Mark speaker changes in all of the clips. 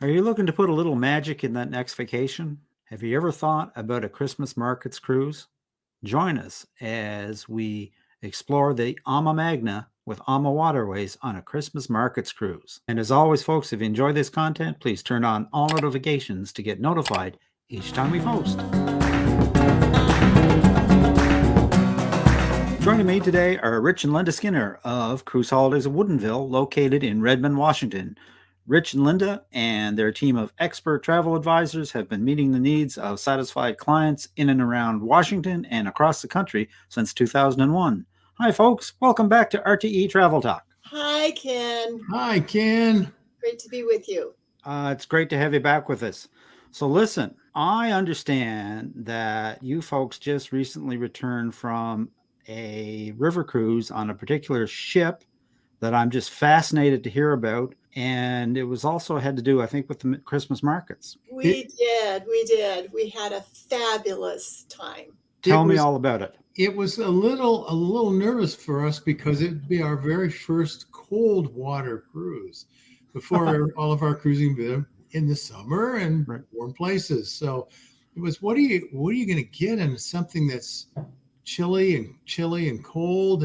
Speaker 1: Are you looking to put a little magic in that next vacation? Have you ever thought about a Christmas markets cruise? Join us as we explore the AmaMagna with AmaWaterways on a Christmas markets cruise. And as always, folks, if you enjoy this content, please turn on all notifications to get notified each time we post. Joining me today are Rich and Linda Skinner of Cruise Holidays of Woodinville, located in Redmond, Washington. Rich and Linda and their team of expert travel advisors have been meeting the needs of satisfied clients in and around Washington and across the country since 2001. Hi, folks. Welcome back to RTE Travel Talk.
Speaker 2: Hi, Ken.
Speaker 3: Hi, Ken.
Speaker 2: Great to be with you.
Speaker 1: It's great to have you back with us. So listen, I understand that you folks just recently returned from a river cruise on a particular ship that I'm just fascinated to hear about. And it was also had to do, I think, with the Christmas markets.
Speaker 2: We did. We had a fabulous time.
Speaker 1: Tell me all about it.
Speaker 3: It was a little nervous for us because it'd be our very first cold water cruise. Before all of our cruising been in the summer and warm places. So it was, what are you going to get in something that's chilly and cold,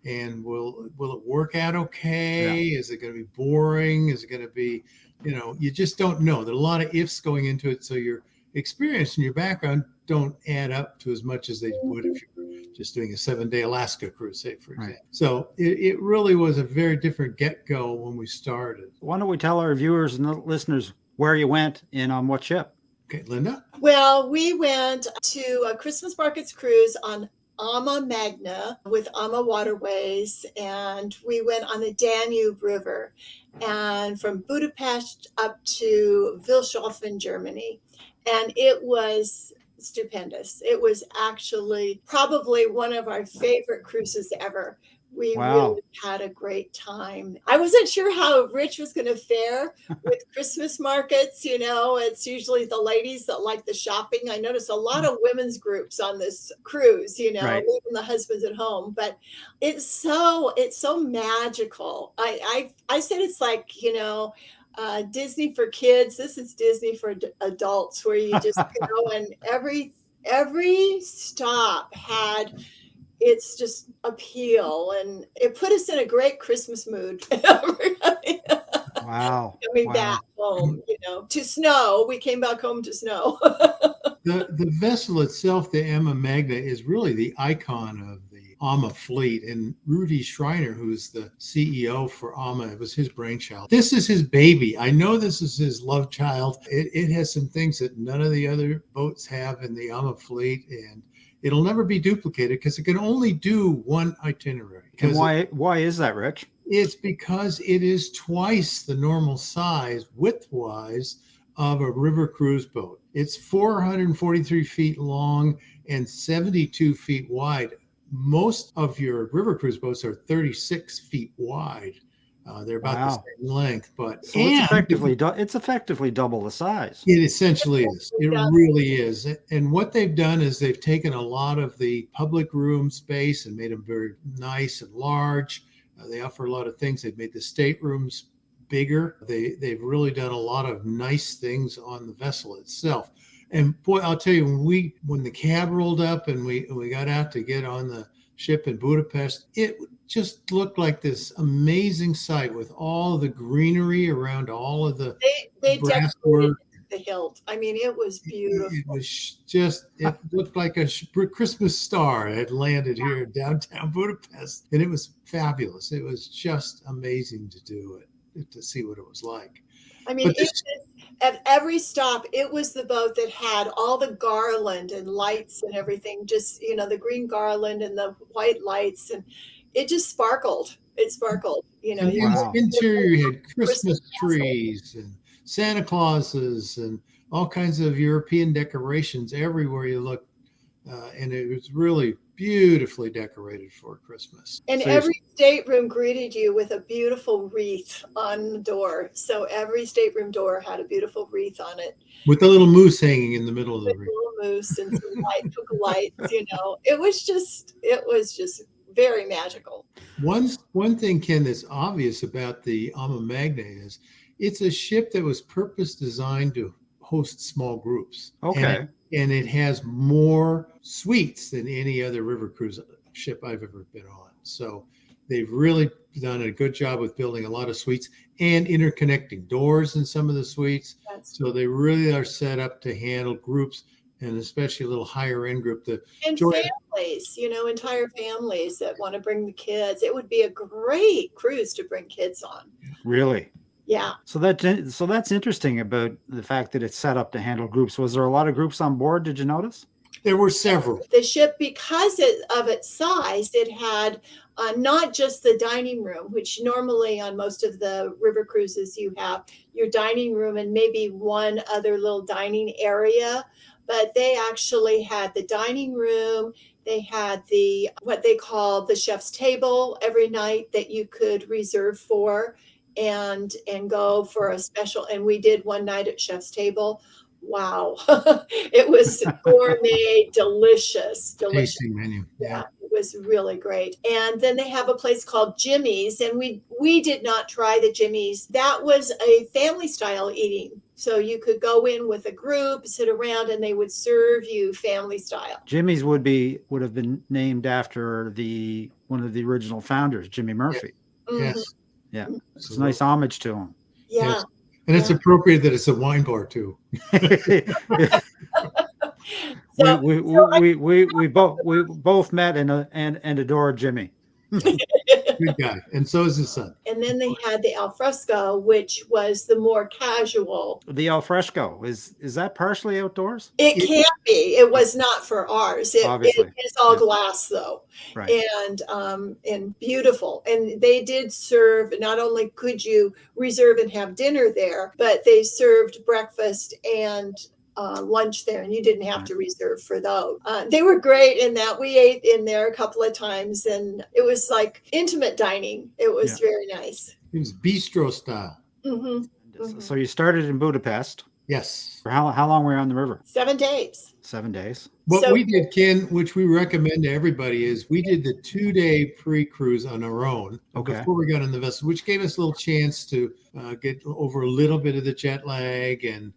Speaker 3: and will it work out okay? Yeah. Is it going to be boring? Is it going to be, you just don't know. There are a lot of ifs going into it. So your experience and your background don't add up to as much as they would if you're just doing a 7-day Alaska cruise, say, for example. Right. So it really was a very different get-go when we started.
Speaker 1: Why don't we tell our viewers and listeners where you went and on what ship?
Speaker 3: Okay, Linda?
Speaker 2: Well, we went to a Christmas markets cruise on AmaMagna with AmaWaterways, and we went on the Danube River, and from Budapest up to Wilshofen, Germany. And it was stupendous. It was actually probably one of our favorite cruises ever. We really had a great time. I wasn't sure how Rich was going to fare with Christmas markets. It's usually the ladies that like the shopping. I noticed a lot of women's groups on this cruise, leaving the husbands at home. But it's so magical. I said it's like, Disney for kids. This is Disney for adults, where you just go, and every stop had its just appeal, and it put us in a great Christmas mood.
Speaker 1: Wow.
Speaker 2: Coming back home, to snow. We came back home to snow.
Speaker 3: The vessel itself, the AmaMagna, is really the icon of the Ama fleet. And Rudy Schreiner, who's the CEO for Ama, it was his brainchild. This is his baby. I know this is his love child. It has some things that none of the other boats have in the Ama fleet, and it'll never be duplicated because it can only do one itinerary.
Speaker 1: And why is that, Rich?
Speaker 3: It's because it is twice the normal size, width-wise, of a river cruise boat. It's 443 feet long and 72 feet wide. Most of your river cruise boats are 36 feet wide. They're about the same length, but
Speaker 1: so it's effectively double the size.
Speaker 3: It essentially is. It really is. And what they've done is they've taken a lot of the public room space and made them very nice and large. They offer a lot of things. They've made the staterooms bigger. They've really done a lot of nice things on the vessel itself. And boy, I'll tell you, when the cab rolled up and we got out to get on the ship in Budapest, it just looked like this amazing sight with all the greenery around all of the
Speaker 2: they decorated the hilt. I mean, it was beautiful.
Speaker 3: It was it looked like a Christmas star had landed here in downtown Budapest, and it was fabulous. It was just amazing to do it, to see what it was like.
Speaker 2: I mean, at every stop, it was the boat that had all the garland and lights and everything, just, the green garland and the white lights, and it just sparkled. It sparkled,
Speaker 3: Interior, you had Christmas trees and Santa Clauses and all kinds of European decorations everywhere you looked. And it was really beautifully decorated for Christmas.
Speaker 2: And every stateroom greeted you with a beautiful wreath on the door. So every stateroom door had a beautiful wreath on it,
Speaker 3: with a little moose hanging in the middle of the wreath.
Speaker 2: A little moose and some lights. It was just very magical.
Speaker 3: One thing, Ken, that's obvious about the AmaMagna is It's a ship that was purpose designed to host small groups.
Speaker 1: Okay.
Speaker 3: And it has more suites than any other river cruise ship I've ever been on. So they've really done a good job with building a lot of suites and interconnecting doors in some of the suites. So they really are set up to handle groups, and especially a little higher end group.
Speaker 2: And families, entire families that want to bring the kids. It would be a great cruise to bring kids on.
Speaker 1: Really?
Speaker 2: Yeah.
Speaker 1: So that's interesting about the fact that it's set up to handle groups. Was there a lot of groups on board? Did you notice?
Speaker 3: There were several.
Speaker 2: The ship, because of its size, it had not just the dining room, which normally on most of the river cruises you have your dining room and maybe one other little dining area, but they actually had the dining room. They had what they call the chef's table every night that you could reserve for and go for a special. And we did one night at chef's table. Wow. It was gourmet, delicious.
Speaker 3: Tasting menu.
Speaker 2: Yeah, it was really great. And then they have a place called Jimmy's, and we did not try the Jimmy's. That was a family style eating. So you could go in with a group, sit around, and they would serve you family style.
Speaker 1: Jimmy's would have been named after one of the original founders, Jimmy Murphy.
Speaker 3: Yes.
Speaker 2: Mm-hmm.
Speaker 1: Yeah. It's a nice homage to him.
Speaker 2: Yeah.
Speaker 3: Yes. And it's appropriate that it's a wine bar too.
Speaker 2: So,
Speaker 1: we both met and adored Jimmy.
Speaker 3: Good guy. And so is his son.
Speaker 2: and then they had the alfresco, which was the more casual.
Speaker 1: The alfresco is that partially outdoors?
Speaker 2: It can be. It was not for ours.
Speaker 1: Obviously.
Speaker 2: It is all glass though.
Speaker 1: Right.
Speaker 2: And beautiful. And they did serve, not only could you reserve and have dinner there, but they served breakfast and lunch there, and you didn't have to reserve for those. They were great in that we ate in there a couple of times, and it was like intimate dining. It was very nice.
Speaker 3: It was bistro style.
Speaker 2: Mm-hmm.
Speaker 1: So you started in Budapest.
Speaker 3: Yes.
Speaker 1: For how long were you on the river?
Speaker 2: 7 days.
Speaker 1: 7 days.
Speaker 3: What we did, Ken, which we recommend to everybody, is we did the 2-day pre-cruise on our own before we got on the vessel, which gave us a little chance to get over a little bit of the jet lag and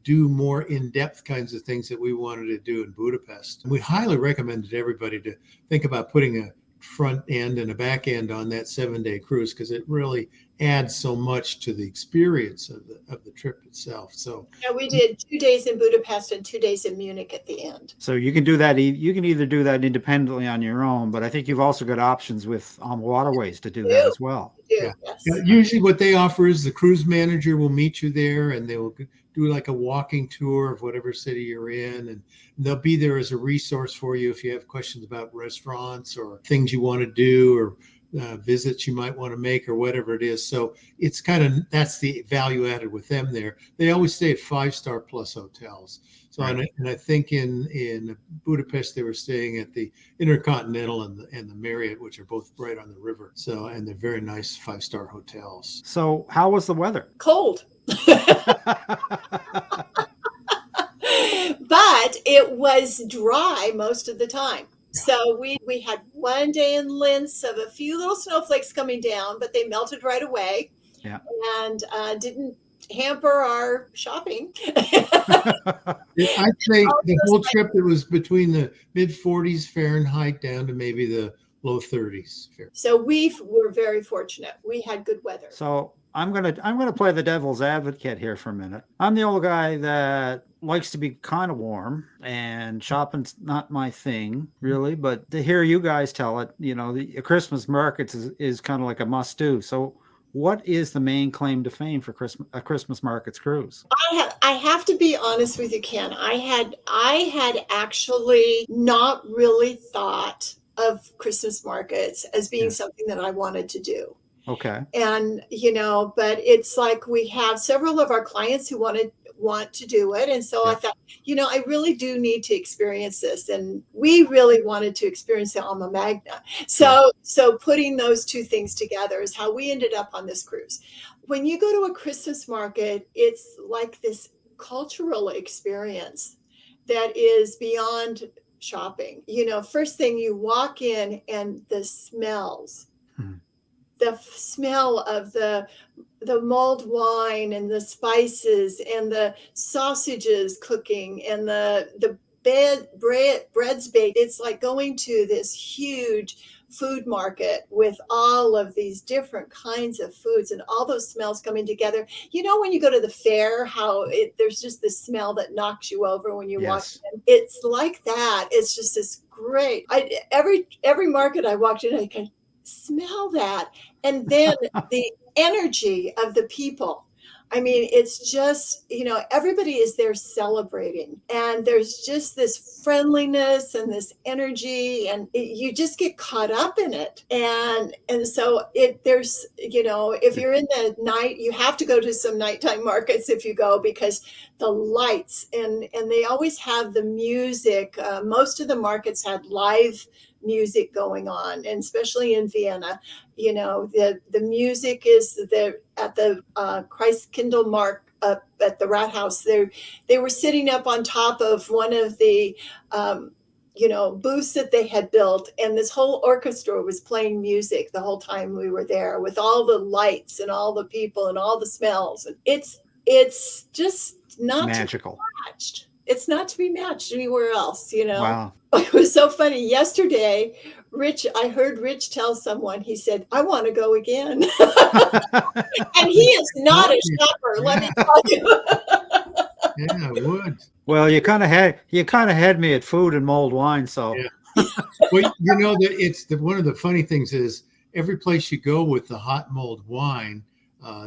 Speaker 3: do more in-depth kinds of things that we wanted to do in Budapest. And we highly recommended everybody to think about putting a front end and a back end on that 7-day cruise, because it really adds so much to the experience of the trip itself. So
Speaker 2: yeah, we did 2 days in Budapest and 2 days in Munich at the end.
Speaker 1: So you can do that. You can either do that independently on your own, but I think you've also got options with AmaWaterways to do that as well.
Speaker 2: Yeah.
Speaker 3: Yes. Usually what they offer is the cruise manager will meet you there, and they will do like a walking tour of whatever city you're in, and they'll be there as a resource for you if you have questions about restaurants or things you want to do or visits you might want to make or whatever it is. So it's that's the value added with them there. They always stay at 5-star plus hotels. So and I think in Budapest they were staying at the Intercontinental and the Marriott, which are both right on the river. So, and they're very nice 5-star hotels.
Speaker 1: So how was the weather?
Speaker 2: Cold. But it was dry most of the time. So we had 1 day in Linz of a few little snowflakes coming down, but they melted right away.
Speaker 1: Yeah.
Speaker 2: And didn't hamper our shopping.
Speaker 3: I'd say the whole trip, it was between the mid-40s Fahrenheit down to maybe the low 30s.
Speaker 2: So we were very fortunate. We had good weather.
Speaker 1: So I'm gonna play the devil's advocate here for a minute. I'm the old guy that likes to be kind of warm, and shopping's not my thing really. But to hear you guys tell it, the Christmas markets is kind of like a must do. So what is the main claim to fame for a Christmas markets cruise?
Speaker 2: I have to be honest with you, Ken. I had actually not really thought of Christmas markets as being something that I wanted to do.
Speaker 1: Okay.
Speaker 2: And, but it's like we have several of our clients who want to do it. And so I thought, I really do need to experience this. And we really wanted to experience the AmaMagna. So putting those two things together is how we ended up on this cruise. When you go to a Christmas market, it's like this cultural experience that is beyond shopping. First thing you walk in and the smells. the smell of the mulled wine and the spices and the sausages cooking and the bread's baked. It's like going to this huge food market with all of these different kinds of foods and all those smells coming together. You know, when you go to the fair, how there's just this smell that knocks you over when you walk
Speaker 1: Yes.
Speaker 2: in. It's like that. It's just this great. Every market I walked in, I can smell that. And then the energy of the people. I mean, it's just, everybody is there celebrating, and there's just this friendliness and this energy, and you just get caught up in it. And so there's, if you're in the night, you have to go to some nighttime markets if you go, because the lights and they always have the music. Most of the markets had live music going on, and especially in Vienna, the music is there at the Christkindl Mark up at the Rathaus. They were sitting up on top of one of the booths that they had built, and this whole orchestra was playing music the whole time we were there, with all the lights and all the people and all the smells. And it's just not
Speaker 1: Magical.
Speaker 2: to be matched. It's not to be matched anywhere else.
Speaker 1: Wow.
Speaker 2: It was so funny. Yesterday, I heard Rich tell someone, he said, "I want to go again." And he is not a shopper, let me tell you.
Speaker 3: Yeah, I would.
Speaker 1: Well, you kind of had me at food and mulled wine, so
Speaker 3: Yeah. Well, that one of the funny things is every place you go with the hot mulled wine,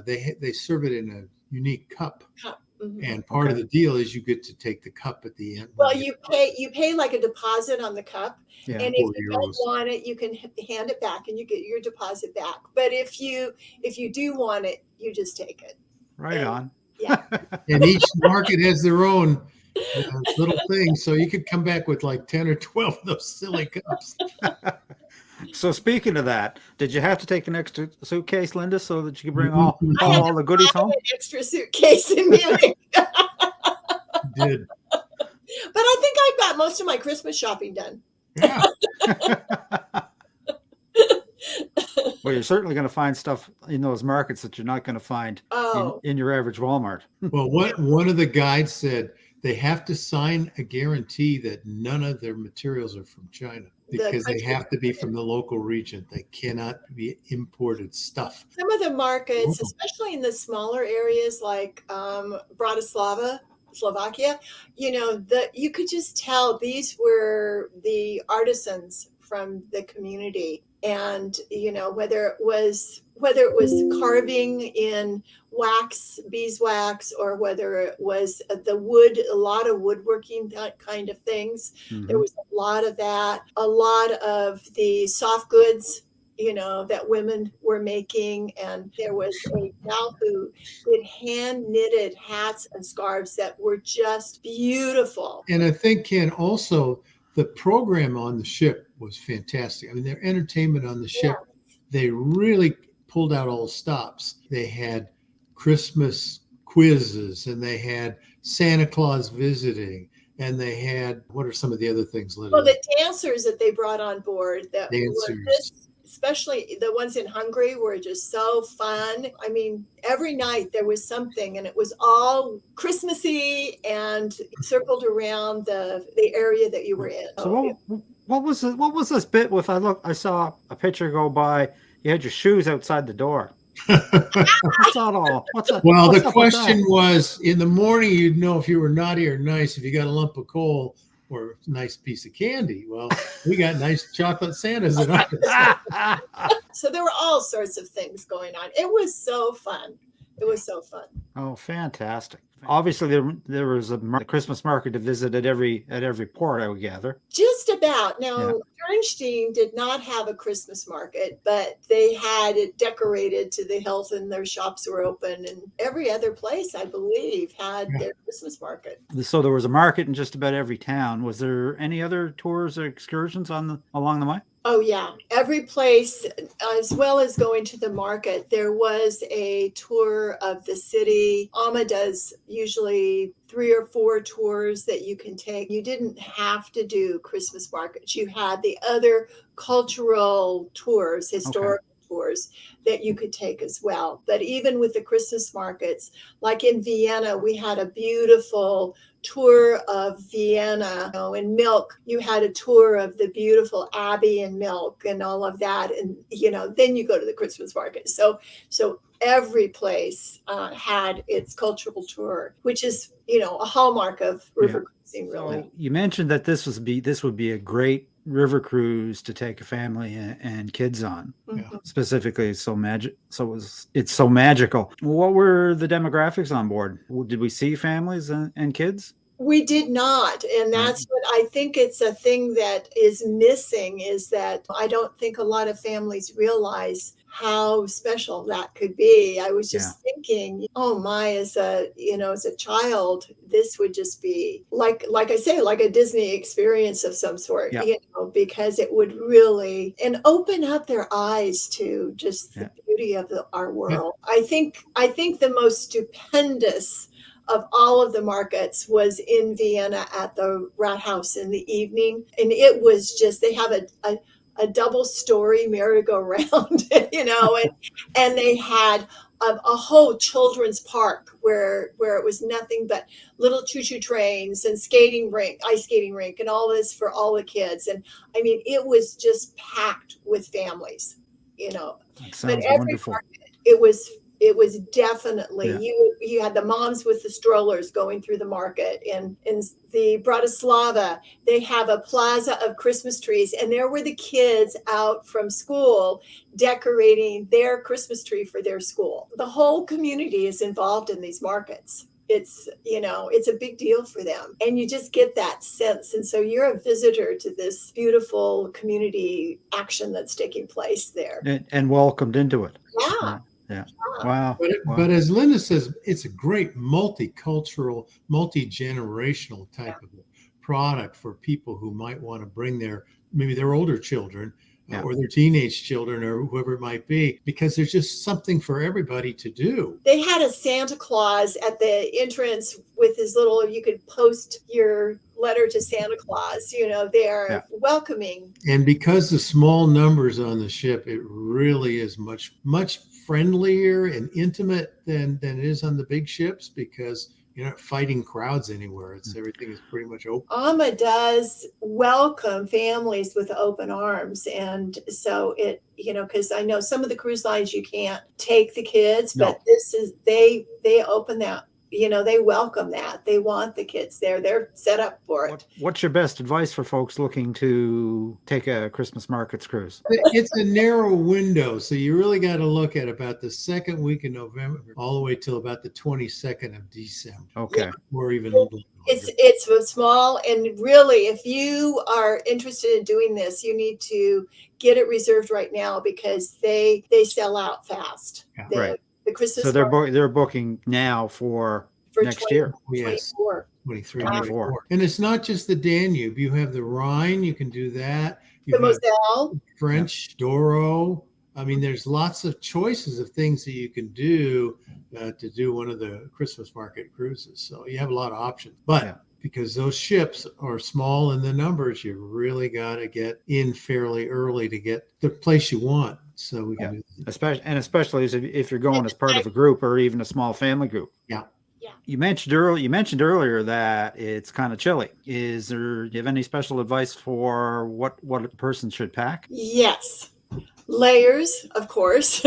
Speaker 3: they serve it in a unique cup.
Speaker 2: Mhm.
Speaker 3: And part of the deal is you get to take the cup at the end.
Speaker 2: Well, you pay like a deposit on the cup,
Speaker 1: yeah.
Speaker 2: and if you don't want it, you can hand it back and you get your deposit back. But if you do want it, you just take it.
Speaker 1: Right on.
Speaker 2: Yeah.
Speaker 3: And each market has their own little thing, so you could come back with like 10 or 12 of those silly cups.
Speaker 1: So speaking of that, did you have to take an extra suitcase, Linda, so that you could bring all the goodies home?
Speaker 2: An extra suitcase in Munich.
Speaker 3: Did.
Speaker 2: But I think I got most of my Christmas shopping done.
Speaker 3: Yeah.
Speaker 1: Well, you're certainly going to find stuff in those markets that you're not going to find in your average Walmart.
Speaker 3: Well, one of the guides said they have to sign a guarantee that none of their materials are from China, because they have to be from the local region. They cannot be imported stuff.
Speaker 2: Some of the markets, especially in the smaller areas like Bratislava, Slovakia, you could just tell these were the artisans from the community. And whether it was carving in wax, beeswax, or whether it was the wood, a lot of woodworking, that kind of things. Mm-hmm. There was a lot of that. A lot of the soft goods, that women were making. And there was a gal who did hand knitted hats and scarves that were just beautiful.
Speaker 3: And I think, Ken, also the program on the ship was fantastic. I mean, their entertainment on the ship, they really pulled out all stops. They had Christmas quizzes, and they had Santa Claus visiting, and they had, what are some of the other things, Linda?
Speaker 2: Well, the dancers that they brought on board, especially the ones in Hungary, were just so fun. I mean, every night there was something, and it was all Christmassy and circled around the area that you were in.
Speaker 1: So what was this bit with? I saw a picture go by. You had your shoes outside the door. What's that all?
Speaker 3: Well, the question was, in the morning, you'd know if you were naughty or nice if you got a lump of coal or a nice piece of candy. Well, we got nice chocolate Santas in ours.
Speaker 2: So there were all sorts of things going on. It was so fun. It was so fun.
Speaker 1: Oh, fantastic. Obviously, there was a Christmas market to visit at every port, I would gather.
Speaker 2: Just about. Now, Bernstein did not have a Christmas market, but they had it decorated to the hilt, and their shops were open. And every other place, I believe, had their Christmas market.
Speaker 1: So there was a market in just about every town. Was there any other tours or excursions along the way?
Speaker 2: Oh, yeah. Every place, as well as going to the market, there was a tour of the city. Ama does usually 3 or 4 tours that you can take. You didn't have to do Christmas markets. You had the other cultural tours, historical tours that you could take as well. But even with the Christmas markets, like in Vienna, we had a beautiful tour of Vienna, and Milk. You had a tour of the beautiful Abbey and Milk and all of that. And, then you go to the Christmas market. So every place had its cultural tour, which is, a hallmark of river cruising, really.
Speaker 1: So you mentioned that this would be a great river cruise to take a family and kids on.
Speaker 2: Mhm.
Speaker 1: Specifically, it's so magical. What were the demographics on board? Did we see families and kids?
Speaker 2: We did not. And that's what I think it's a thing that is missing, is that I don't think a lot of families realize how special that could be. I was just thinking, oh my, as a child, this would just be like I say, like a Disney experience of some sort, because it would really and open up their eyes to just the beauty of our world. I think the most stupendous of all of the markets was in Vienna at the Rathaus in the evening. And it was just, they have a double story merry-go-round, and they had a whole children's park where it was nothing but little choo-choo trains and ice skating rink and all this for all the kids. And I mean, it was just packed with families,
Speaker 1: That sounds wonderful.
Speaker 2: Market, it was definitely you had the moms with the strollers going through the market. And in the Bratislava, they have a plaza of Christmas trees, and there were the kids out from school decorating their Christmas tree for their school. The whole community is involved in these markets. It's a big deal for them, and you just get that sense. And so you're a visitor to this beautiful community action that's taking place there,
Speaker 1: and welcomed into it.
Speaker 2: Yeah.
Speaker 1: Wow.
Speaker 3: But as Linda says, it's a great multicultural, multi-generational type of product for people who might want to bring maybe their older children or their teenage children or whoever it might be, because there's just something for everybody to do.
Speaker 2: They had a Santa Claus at the entrance with his little, you could post your letter to Santa Claus, they're welcoming.
Speaker 3: And because the small numbers on the ship, it really is much, much friendlier and intimate than it is on the big ships, because you're not fighting crowds anywhere. Everything is pretty much open.
Speaker 2: Ama does welcome families with open arms. And so because I know some of the cruise lines you can't take the kids, but this is, they open that, they welcome that. They want the kids there. They're set up for it.
Speaker 1: What's your best advice for folks looking to take a Christmas markets cruise?
Speaker 3: It's a narrow window, so you really got to look at about the second week of November all the way till about the 22nd of December.
Speaker 1: Okay.
Speaker 3: Or even a little longer.
Speaker 2: It's small, and really, if you are interested in doing this, you need to get it reserved right now, because they sell out fast.
Speaker 1: Right.
Speaker 2: The Christmas.
Speaker 1: So they're booking now for next year.
Speaker 3: Yes.
Speaker 2: 23,
Speaker 1: 24.
Speaker 3: And it's not just the Danube. You have the Rhine. You can do that. You
Speaker 2: the
Speaker 3: have
Speaker 2: Moselle.
Speaker 3: French, Douro. I mean, there's lots of choices of things that you can do to do one of the Christmas market cruises. So you have a lot of options. But because those ships are small in the numbers, you really got to get in fairly early to get the place you want. So we can do that.
Speaker 1: Especially if you're going as part of a group or even a small family group.
Speaker 3: Yeah.
Speaker 1: You mentioned earlier that it's kind of chilly. Do you have any special advice for what a person should pack?
Speaker 2: Yes. Layers, of course.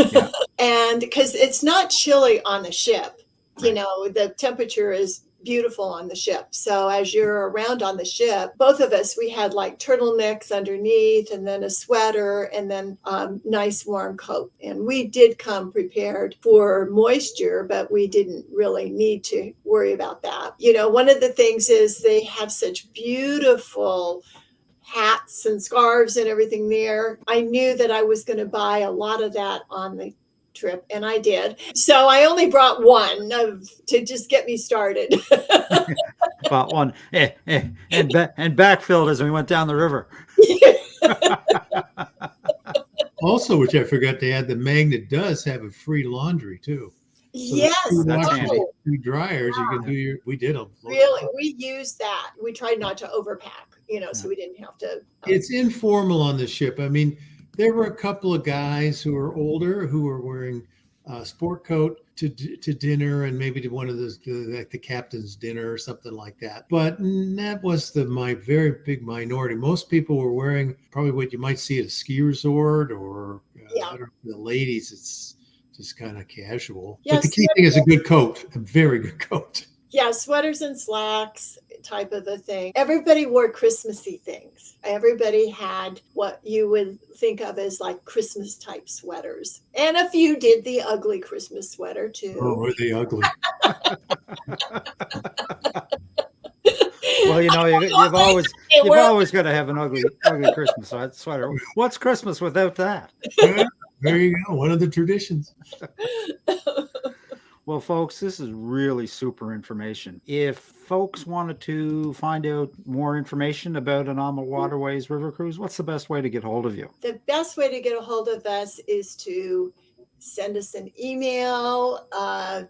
Speaker 2: And because it's not chilly on the ship, the temperature is beautiful on the ship. So as you're around on the ship, both of us, we had like turtlenecks underneath, and then a sweater, and then nice warm coat. And we did come prepared for moisture, but we didn't really need to worry about that. One of the things is they have such beautiful hats and scarves and everything there. I knew that I was going to buy a lot of that on the trip, and I did. So I only brought one to just get me started.
Speaker 1: Bought one and backfilled as we went down the river.
Speaker 3: Also, which I forgot to add, the Magna does have a free laundry too. So
Speaker 2: yes.
Speaker 3: Two dryers. You can do we did them.
Speaker 2: Really, we used that. We tried not to overpack, so we didn't have to.
Speaker 3: It's informal on the ship. I mean, There were a couple of guys who were older who were wearing a sport coat to dinner, and maybe to one of those, like the captain's dinner or something like that. But that was my very big minority. Most people were wearing probably what you might see at a ski resort, or
Speaker 2: Yeah.
Speaker 3: I don't know, the ladies, it's just kind of casual.
Speaker 2: Yeah,
Speaker 3: but the key thing is a good coat, a very good coat.
Speaker 2: Yeah, sweaters and slacks type of a thing. Everybody wore Christmassy things. Everybody had what you would think of as like Christmas type sweaters. And a few did the ugly Christmas sweater too.
Speaker 3: Oh, were they ugly?
Speaker 1: Well, you know, you've always got to have an ugly Christmas sweater. What's Christmas without that?
Speaker 3: Yeah, there you go. One of the traditions.
Speaker 1: Well, folks, this is really super information. If folks wanted to find out more information about an AmaWaterways river cruise, what's the best way to get hold of you?
Speaker 2: The best way to get a hold of us is to send us an email,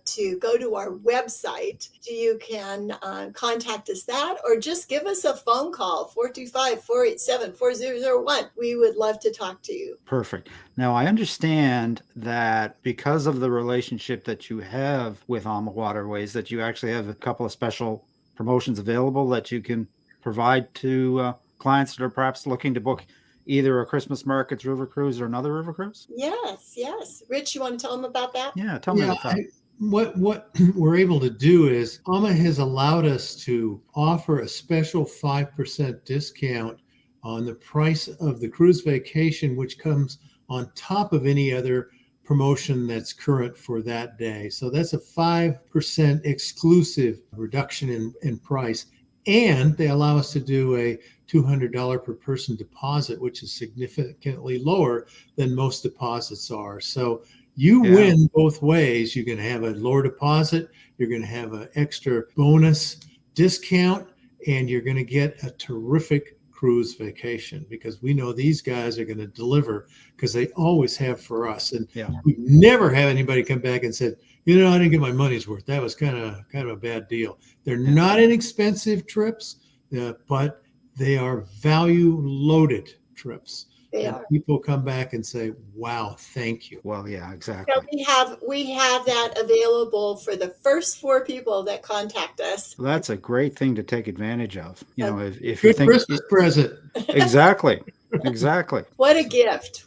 Speaker 2: to go to our website. You can contact us that, or just give us a phone call, 425-487-4001. We would love to talk to you.
Speaker 1: Perfect. Now, I understand that because of the relationship that you have with AmaWaterways, that you actually have a couple of special promotions available that you can provide to clients that are perhaps looking to book either a Christmas Markets river cruise or another river cruise?
Speaker 2: Yes. Rich, you want to tell them about that?
Speaker 1: Yeah, tell me about that.
Speaker 3: What we're able to do is AMA has allowed us to offer a special 5% discount on the price of the cruise vacation, which comes on top of any other promotion that's current for that day. So that's a 5% exclusive reduction in price. And they allow us to do a $200 per person deposit, which is significantly lower than most deposits are. So you win both ways. You're going to have a lower deposit, you're going to have an extra bonus discount, and you're going to get a terrific cruise vacation, because we know these guys are going to deliver, because they always have for us. And we never have anybody come back and said, you know, I didn't get my money's worth. That was kind of a bad deal. They're not inexpensive trips, but they are value loaded trips. People come back and say, wow, thank you.
Speaker 1: Well, yeah, exactly.
Speaker 2: So we have that available for the first 4 people that contact us.
Speaker 1: Well, that's a great thing to take advantage of. You know, if
Speaker 3: you
Speaker 1: think
Speaker 3: Christmas present.
Speaker 1: Exactly.
Speaker 2: What a gift.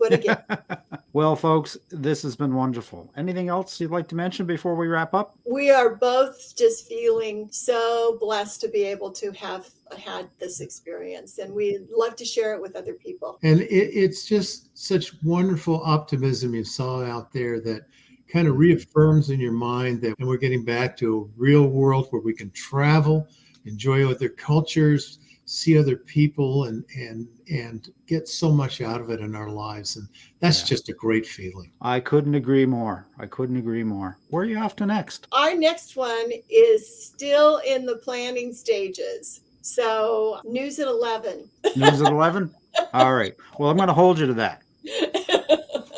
Speaker 1: Well, folks, this has been wonderful. Anything else you'd like to mention before we wrap up?
Speaker 2: We are both just feeling so blessed to be able to have had this experience, and we'd love to share it with other people.
Speaker 3: And it's just such wonderful optimism you saw out there that kind of reaffirms in your mind that we're getting back to a real world where we can travel, enjoy other cultures, see other people, and get so much out of it in our lives. And that's just a great feeling.
Speaker 1: I couldn't agree more. Where are you off to next?
Speaker 2: Our next one is still in the planning stages. So news at 11.
Speaker 1: News at 11? All right. Well, I'm going to hold you to that.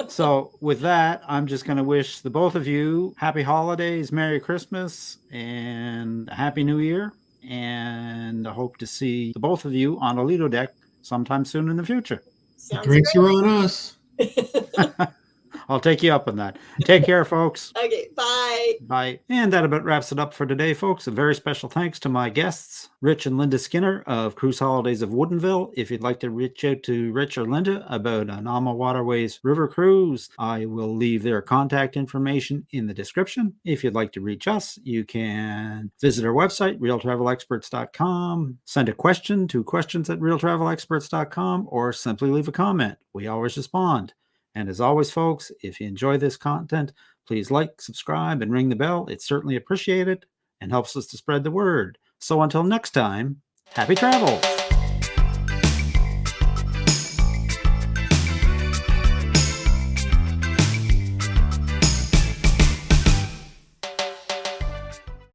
Speaker 1: So with that, I'm just going to wish the both of you happy holidays, Merry Christmas, and a Happy New Year. And I hope to see the both of you on a Lido deck sometime soon in the future.
Speaker 3: The drinks are on us.
Speaker 1: I'll take you up on that. Take care, folks.
Speaker 2: Okay, bye.
Speaker 1: Bye. And that about wraps it up for today, folks. A very special thanks to my guests, Rich and Linda Skinner of Cruise Holidays of Woodinville. If you'd like to reach out to Rich or Linda about an AmaWaterways river cruise, I will leave their contact information in the description. If you'd like to reach us, you can visit our website, realtravelexperts.com, send a question to questions@realtravelexperts.com, or simply leave a comment. We always respond. And as always, folks, if you enjoy this content, please like, subscribe, and ring the bell. It's certainly appreciated and helps us to spread the word. So until next time, happy travels.